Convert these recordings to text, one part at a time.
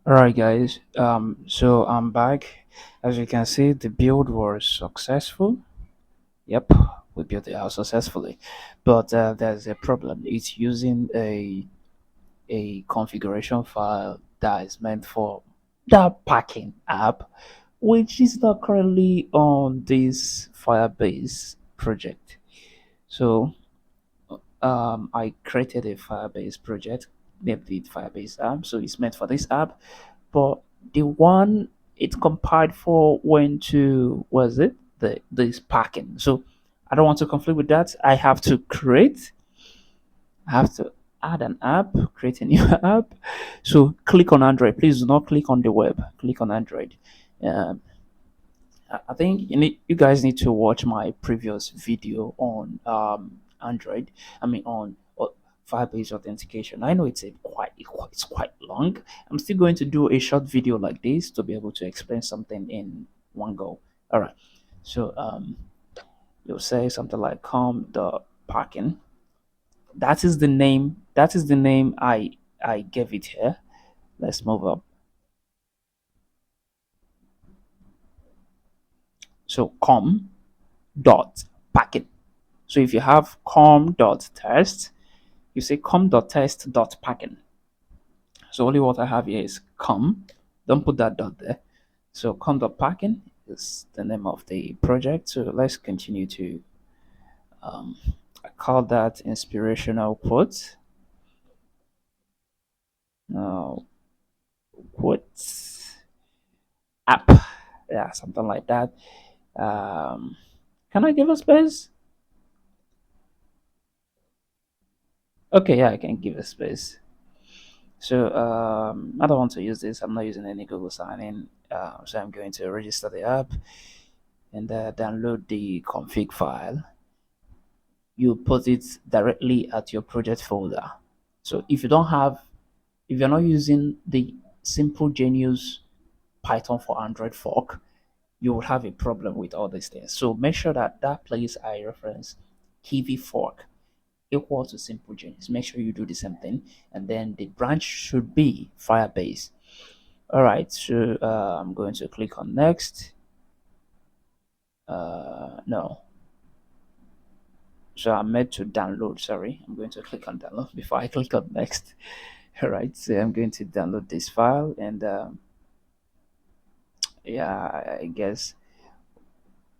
All right, guys. So I'm back. As you can see, the build was successful. Yep, we built the house successfully, but there's a problem. It's using a configuration file that is meant for that packing app, which is not currently on this Firebase project. So I created a Firebase project, named it Firebase app. So it's meant for this app, but the one it compiled for went to was it the this packing. So I don't want to conflict with that. I have to add an app, create a new app. So click on Android. Please do not click on the web. Click on Android. Um, I think you guys need to watch my previous video on Android. I mean on Firebase authentication. I know it's quite long. I'm still going to do a short video like this to be able to explain something in one go. All right. So you'll say something like com the parking. That is the name. That is the name I gave it here. Let's move up. So com dot packet. So if you have com dot test, you say com dot test dot packet. So only what I have here is com. Don't put that dot there. So com dot packet is the name of the project. So let's continue to I call that inspirational quote. Now quotes app. Yeah, something like that. Um, can I give a space? Okay, yeah, I can give a space. So I don't want to use this. I'm not using any Google sign in. So I'm going to register the app and download the config file. You put it directly at your project folder. So if you're not using the simple genius Python for Android fork, you will have a problem with all these things. So make sure that that place I reference Kivy fork equal to simple genius. Make sure you do the same thing, and then the branch should be Firebase. All right, so I'm going to click on next. No, so I'm meant to download. Sorry, I'm going to click on download before I click on next. All right, so I'm going to download this file, and yeah, I guess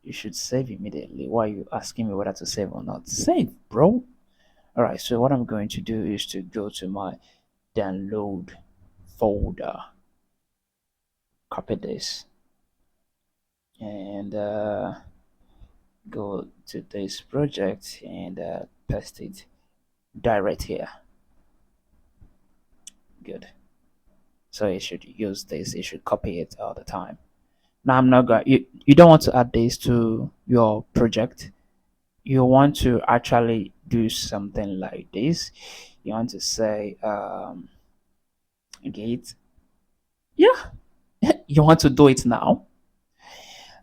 you should save immediately. Why are you asking me whether to save or not? Save, bro. All right, so what I'm going to do is to go to my download folder, copy this, and go to this project and paste it direct here. Good. So you should use this. You should copy it all the time. Now I'm not going. You don't want to add this to your project. You want to actually do something like this. You want to say gate. Yeah, you want to do it now.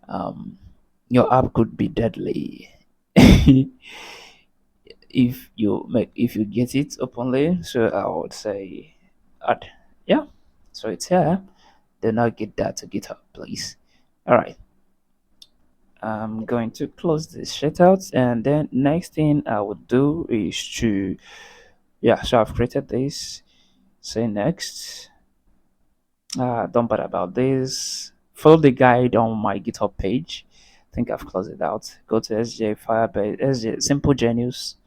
Um, your app could be deadly if you get it openly. So I would say add. Yeah, so it's here. Do not get that to GitHub, please. All right. I'm going to close this shit out, and then next thing I would do is to yeah. So I've created this. Say next. Don't bother about this. Follow the guide on my GitHub page. I think I've closed it out. Go to SJFirebase, SJ Simple Genius.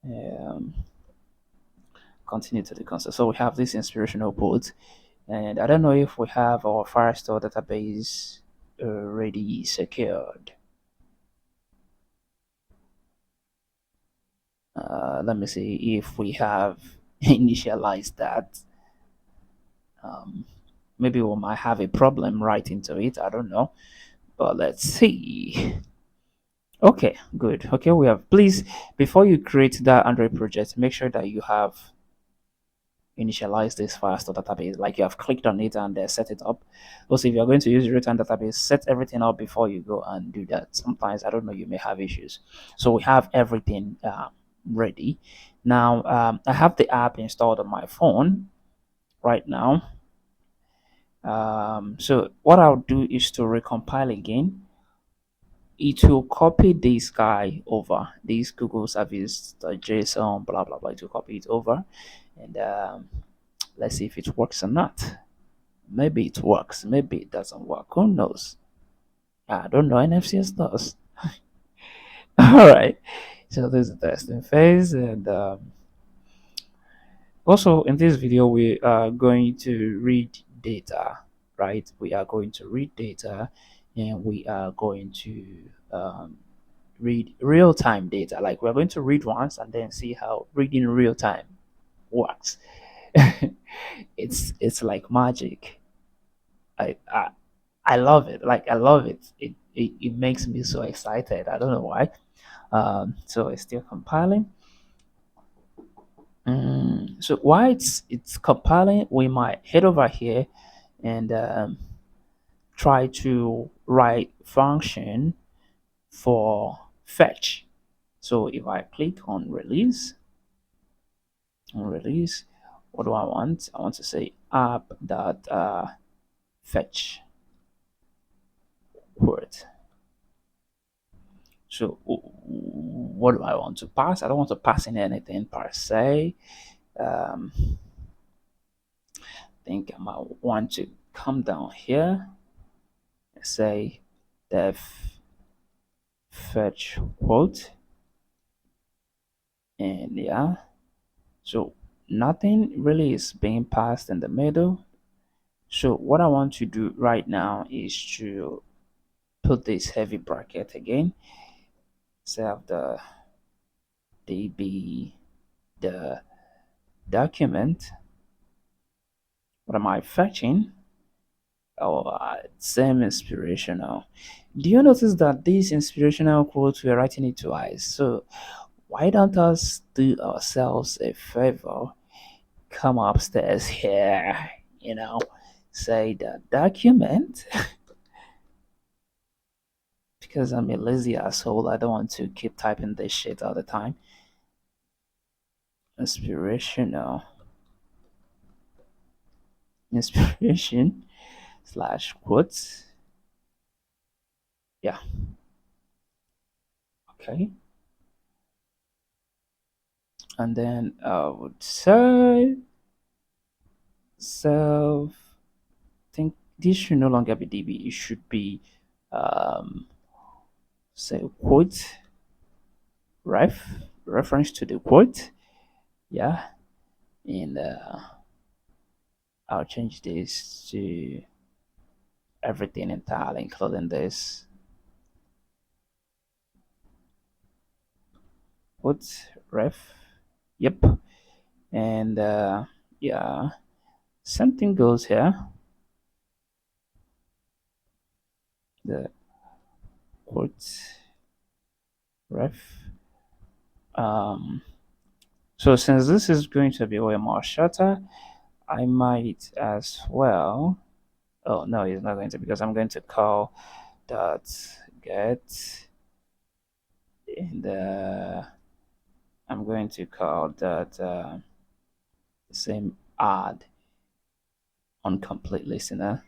Um, continue to the console. So we have this inspirational quote, and I don't know if we have our Firestore database already secured. Let me see if we have initialized that. Um, Maybe we might have a problem writing to it. I don't know, but let's see. Okay, good. Okay, we have. Please, before you create that Android project, make sure that you have initialized this Firestore database, like you have clicked on it and set it up. Also, if you're going to use a return database, set everything up before you go and do that. Sometimes, I don't know, you may have issues. So we have everything ready. Now, I have the app installed on my phone right now. So what I'll do is to recompile again. It will copy this guy over this Google service, the JSON, blah blah blah. It will copy it over, and let's see if it works or not. Maybe it works, maybe it doesn't work. Who knows? I don't know. NFCS does. All right. So this is the testing phase, and also in this video we are going to read data, right? We are going to read data, and we are going to read real-time data. Like we're going to read once and then see how reading real time works. It's like magic. I I love it. Like I love it. It makes me so excited. I don't know why. So it's still compiling. So while it's compiling, we might head over here and try to write function for fetch. So if I click on release, what do I want? I want to say app dot fetch word. So what do I want to pass? I don't want to pass in anything per se. I think I might want to come down here and say def fetch quote, and yeah, so nothing really is being passed in the middle. So what I want to do right now is to put this heavy bracket again, save the db the document. What am I fetching? Oh, same inspirational. Do you notice that this inspirational quote we're writing it twice? So why don't us do ourselves a favor? Come upstairs here, say the document, because I'm a lazy asshole. I don't want to keep typing this shit all the time. Inspirational, inspiration slash quotes. Yeah. Okay. And then I would say self. Think this should no longer be db. It should be say quote reference to the quote. Yeah. And I'll change this to everything entirely, including this. Put ref. Yep. And yeah, something goes here. The quote ref. So since this is going to be way more shorter, I might as well. Oh no, it's not going to, because I'm going to call dot get, and I'm going to call that the same add on complete listener.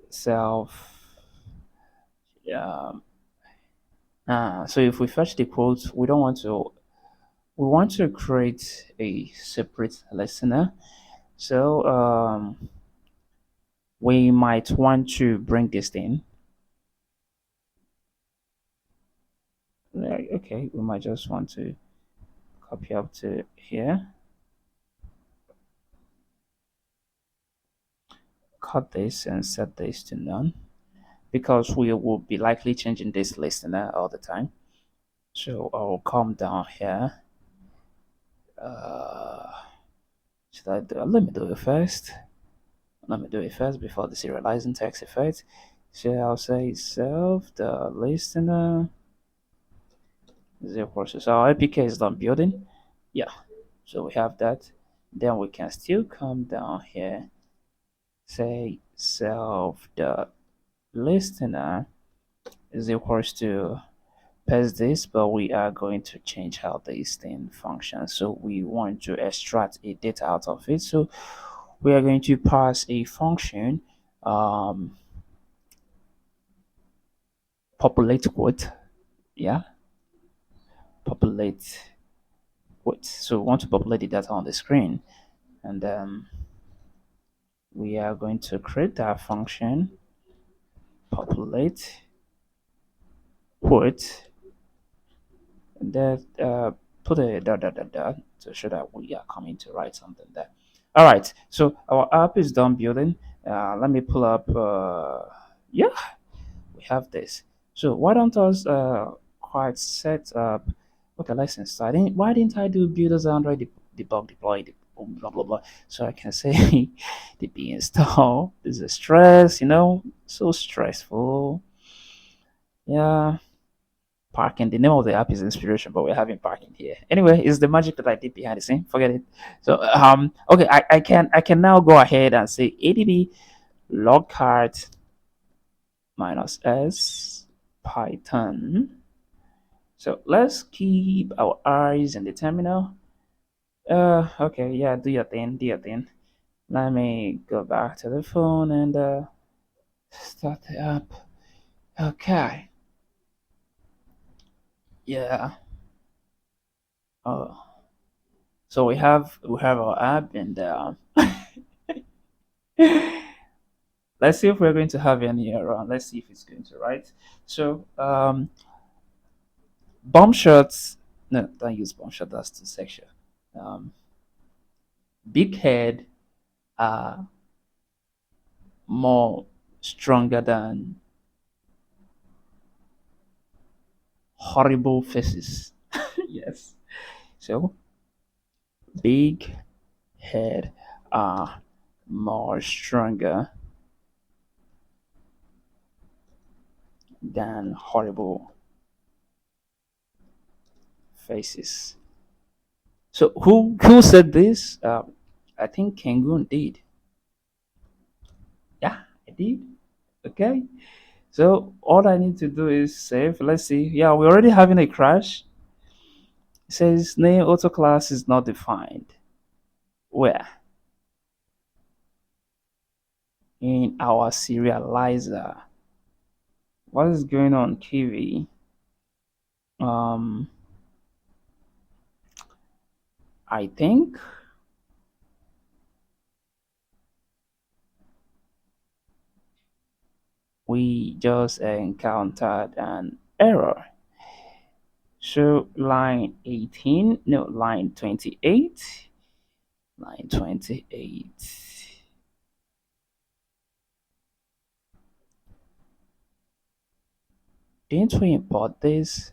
Self. So if we fetch the quotes, we don't want to. We want to create a separate listener. So we might want to bring this in. Like, okay, we might just want to copy up to here. Cut this and set this to none, because we will be likely changing this listener all the time. So I'll come down here. Should I do? Let me do it first. Let me do it first before the serializing text effect. So I'll say self the listener is equal to, so our APK is done building. Yeah, so we have that. Then we can still come down here, say self the listener is equals to paste this, but we are going to change how this thing functions. So we want to extract a data out of it. So we are going to pass a function, um, populate quote. Yeah, populate quote. So we want to populate the data on the screen, and we are going to create that function populate quote, and then put a dot to show that we are coming to write something there. All right, so our app is done building. Let me pull up. Yeah, we have this. So why don't us quite set up? Okay, let's install. Why didn't I do builders Android debug deploy blah blah blah? So I can say db install. This is stress, so stressful. Yeah, parking. The name of the app is inspiration, but we're having parking here. Anyway, it's the magic that I did behind the scene. Forget it. So okay, I can now go ahead and say adb logcart minus s python. So let's keep our eyes in the terminal. Okay, yeah, do your thing, do your thing. Let me go back to the phone and start the app. Okay, yeah. Oh, so we have our app and let's see if we're going to have any error. Let's see if it's going to write. So bomb shots. No, don't use bomb shot. That's too sexual. Um, big head are more stronger than horrible faces. Yes. So big head are more stronger than horrible faces. So who said this? I think Kengun did. Yeah, I did. Okay. So all I need to do is save. Let's see. Yeah, we're already having a crash. It says name auto class is not defined. Where? In our serializer. What is going on, Kivy? Um, I think we just encountered an error. So line 18, no, line 28, line 28. Didn't we import this?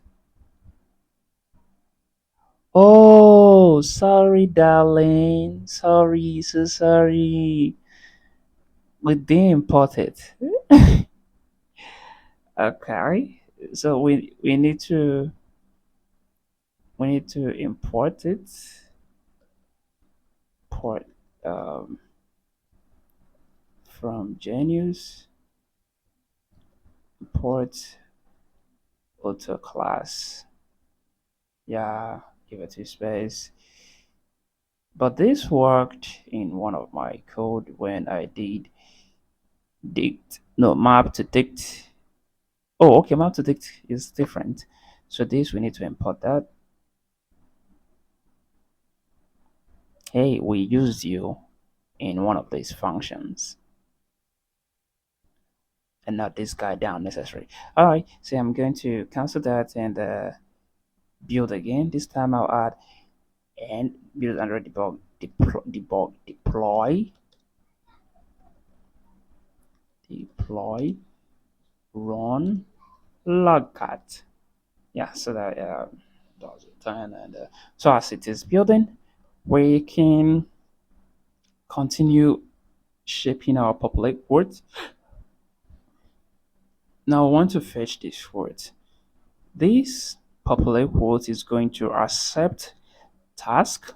Oh, sorry, darling. Sorry, so sorry. We didn't import it. Okay. So we need to import it. Port um, from Genius. Import auto class. Yeah, give it to space. But this worked in one of my code when I did dict. No, map to dict. Oh, okay, map to dict is different. So this we need to import that. Hey, we used you in one of these functions and not this guy down necessary. All right, so I'm going to cancel that and build again. This time I'll add and build under deploy run logcat. Yeah, so that does return and so as it is building, we can continue shaping our public words. Now I want to fetch this word. This public word is going to accept task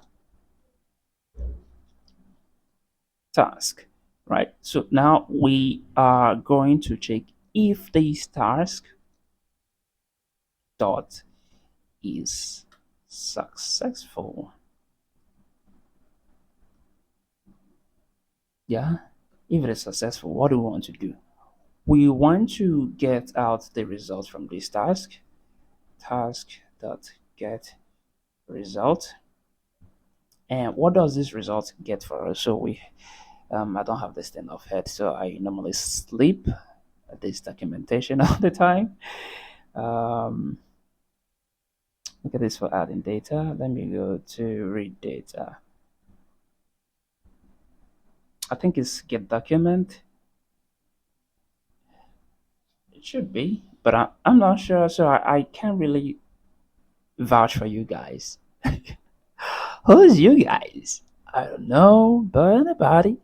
task, right? So now we are going to check if this task dot is successful. Yeah, if it is successful, what do we want to do? We want to get out the result from this task. Task dot get result. And what does this result get for us? So we, I don't have this thing of head, so I normally sleep at this documentation all the time. Um, Look at this for adding data. Let me go to read data. I think it's get document. It should be, but I'm not sure, so I can't really vouch for you guys. Who's you guys? I don't know, but anybody.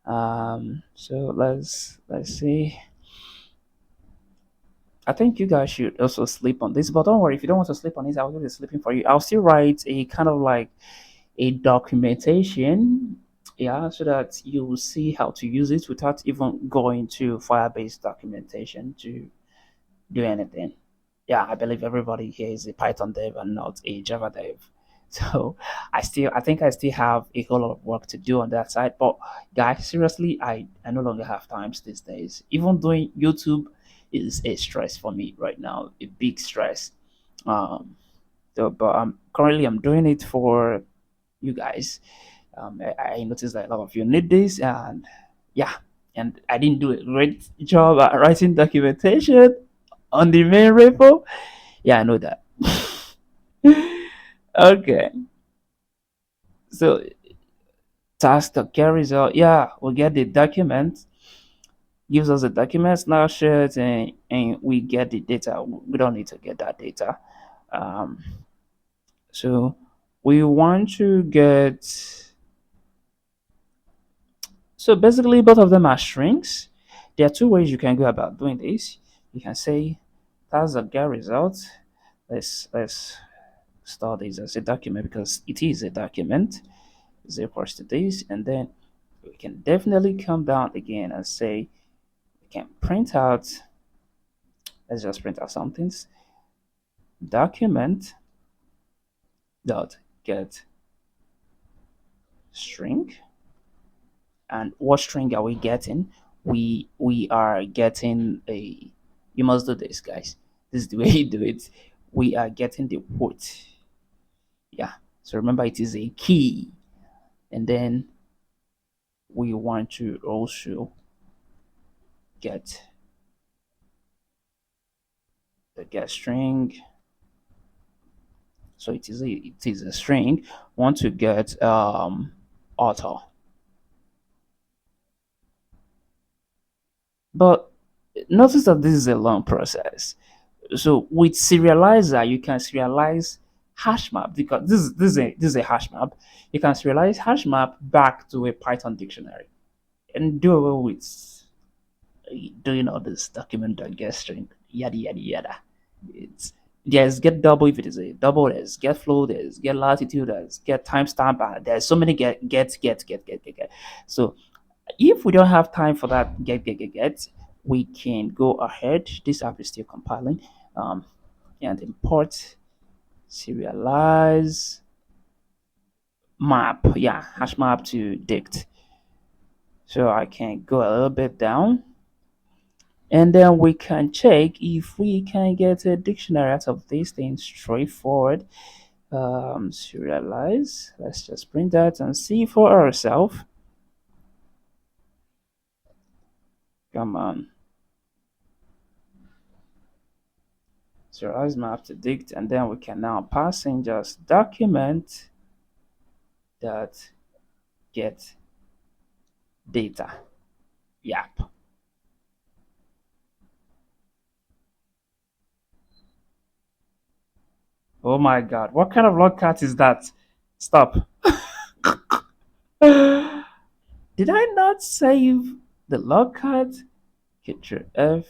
So let's see. I think you guys should also sleep on this, but don't worry if you don't want to sleep on this. I'll do the sleeping for you. I'll still write a kind of like a documentation, yeah, so that you will see how to use it without even going to Firebase documentation to do anything. Yeah, I believe everybody here is a Python dev and not a Java dev. So I think I still have a whole lot of work to do on that side. But guys, seriously, I no longer have times these days. Even doing YouTube is a stress for me right now, a big stress. Um, but currently I'm doing it for you guys. I noticed that a lot of you need this, and yeah, and I didn't do a great job at writing documentation on the main repo. Yeah, I know that. Okay, so task that carries out. Yeah, we get the document, gives us the document snapshot, and we get the data. We don't need to get that data. Um, so we want to get. So basically, both of them are strings. There are two ways you can go about doing this. You can say that's the get result. Let's store this as a document because it is a document. Is equals to this, and then we can definitely come down again and say we can print out. Let's just print out something. Document dot get string. And what string are we getting? We are getting a. You must do this, guys. This is the way you do it. We are getting the quote. Yeah. So remember, it is a key, and then we want to also get the get string. So it is a string. Want to get author, but notice that this is a long process. So with serializer, you can serialize hash map because this is a hash map. You can serialize hash map back to a Python dictionary and do away with doing all this document dot get string yada yada yada. It's there's get double if it is a double, there's get flow, there's get latitude, there's get timestamp, and there's so many get. So if we don't have time for that get, we can go ahead. This app is still compiling. Um, and import serialize map. Yeah, hash map to dict. So I can go a little bit down. And then we can check if we can get a dictionary out of this thing straightforward. Serialize. Let's just print that and see for ourselves. Come on. Serialize map to dict, and then we can now pass in just document that get data. Yep. Oh my god, what kind of logcat is that? Stop. Did I not save the logcat? Control F.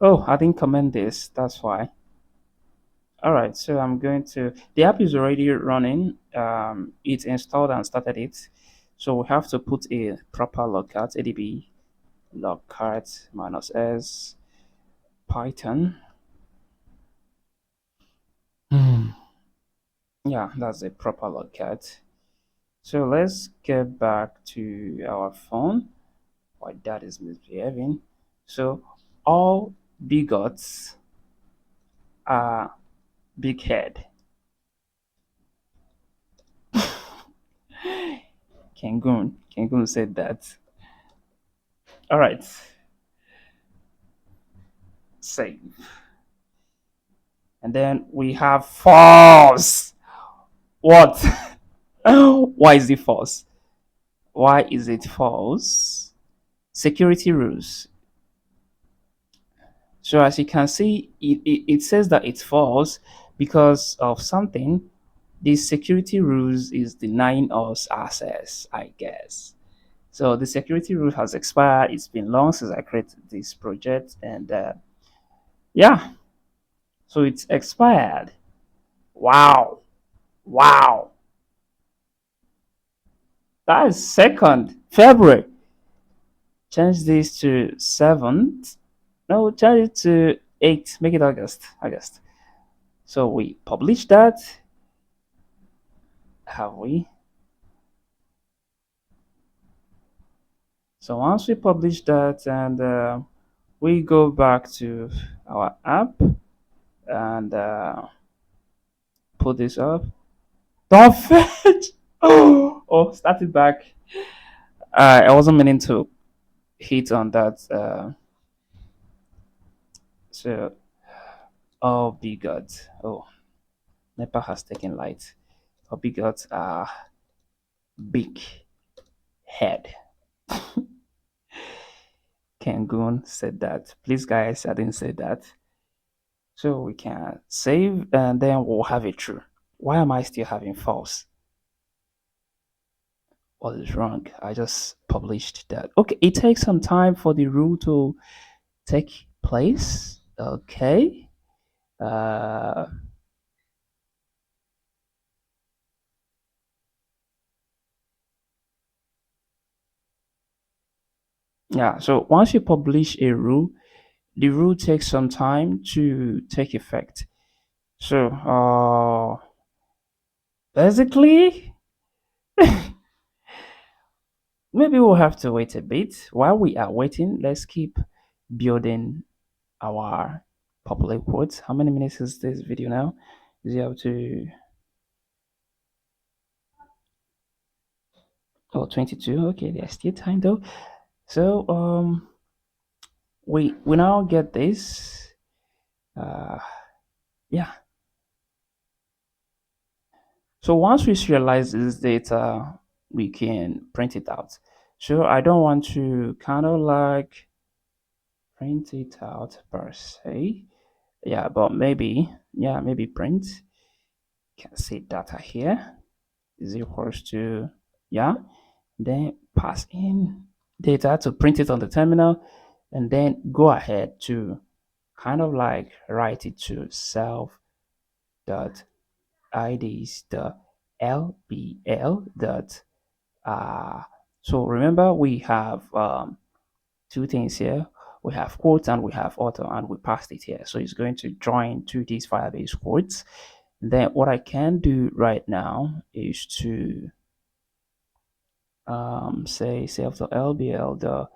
Oh, I didn't comment this. That's why. All right, so I'm going to. The app is already running. It's installed and started it. So we have to put a proper logcat adb logcat minus s Python. Hmm. Yeah, that's a proper logcat. So let's get back to our phone. Why that is misbehaving. So all bigots are big head. Kengun said that. All right, save. And then we have false. What? Why is it false? Why is it false? Security rules. So as you can see, it says that it's false because of something. This security rules is denying us access, I guess. So the security rule has expired. It's been long since I created this project, and yeah, so it's expired. Wow, wow, that is 2nd February. Change this to 7th. No, change it to 8th. Make it August. August. So we publish that. Have we? So once we publish that and we go back to our app and put this up. Don't fetch! Oh, start it back. I wasn't meaning to hit on that. So, oh, big God. Oh, NEPA has taken light. Oh, big God. Big head. Kangoon said that. Please, guys, I didn't say that. So we can save and then we'll have it true. Why am I still having false? What is wrong? I just published that. Okay, it takes some time for the rule to take place. Okay. Uh, yeah, so once you publish a rule, the rule takes some time to take effect. So, basically, maybe we'll have to wait a bit. While we are waiting, let's keep building our popular quotes. How many minutes is this video now? Is it up to 22? Okay, there's still time though. So we now get this. Uh yeah. So once we serialize this data, we can print it out. So I don't want to kind of like print it out per se. Yeah, but maybe, yeah, maybe print. Can see data here is equals to, yeah, then pass in data to print it on the terminal, and then go ahead to kind of like write it to self dot ids the lbl dot so remember we have two things here. We have quotes and we have auto, and we passed it here, so it's going to join to these Firebase quotes. Then what I can do right now is to say self.lbl the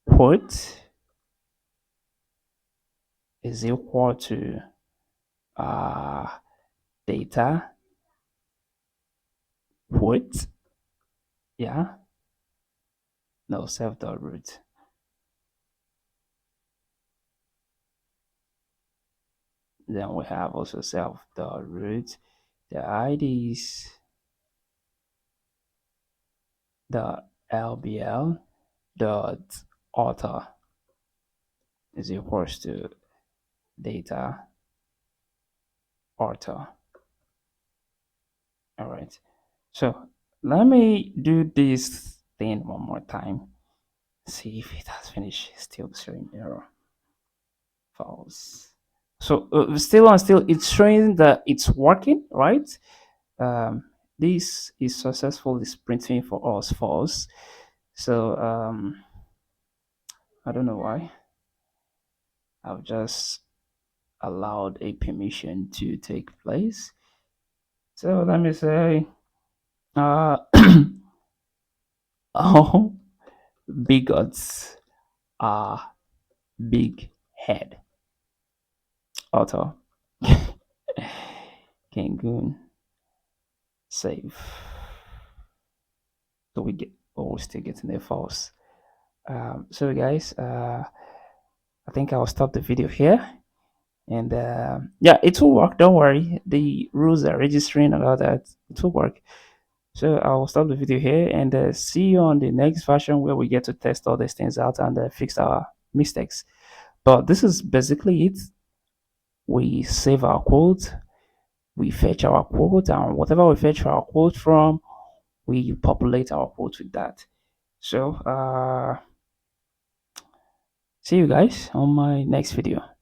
quote is equal to uh, data quote, yeah, no, self.root. Then we have also self.root, the IDs, the LBL dot author is equals to data author. All right. So let me do this thing one more time. See if it has finished. Still showing error. False. So still on still, it's showing that it's working, right? Um, this is successfully printing for us false. So I don't know why I've just allowed a permission to take place. So let me say, uh, all bigots are big head. Author Kangoon save. So we get always still getting the false. So guys, I think I'll stop the video here. And yeah, it will work. Don't worry. The rules are registering and all that. It will work. So I'll stop the video here and see you on the next version where we get to test all these things out and fix our mistakes. But this is basically it. We save our quote, we fetch our quote, and whatever we fetch our quote from, we populate our quote with that. So see you guys on my next video.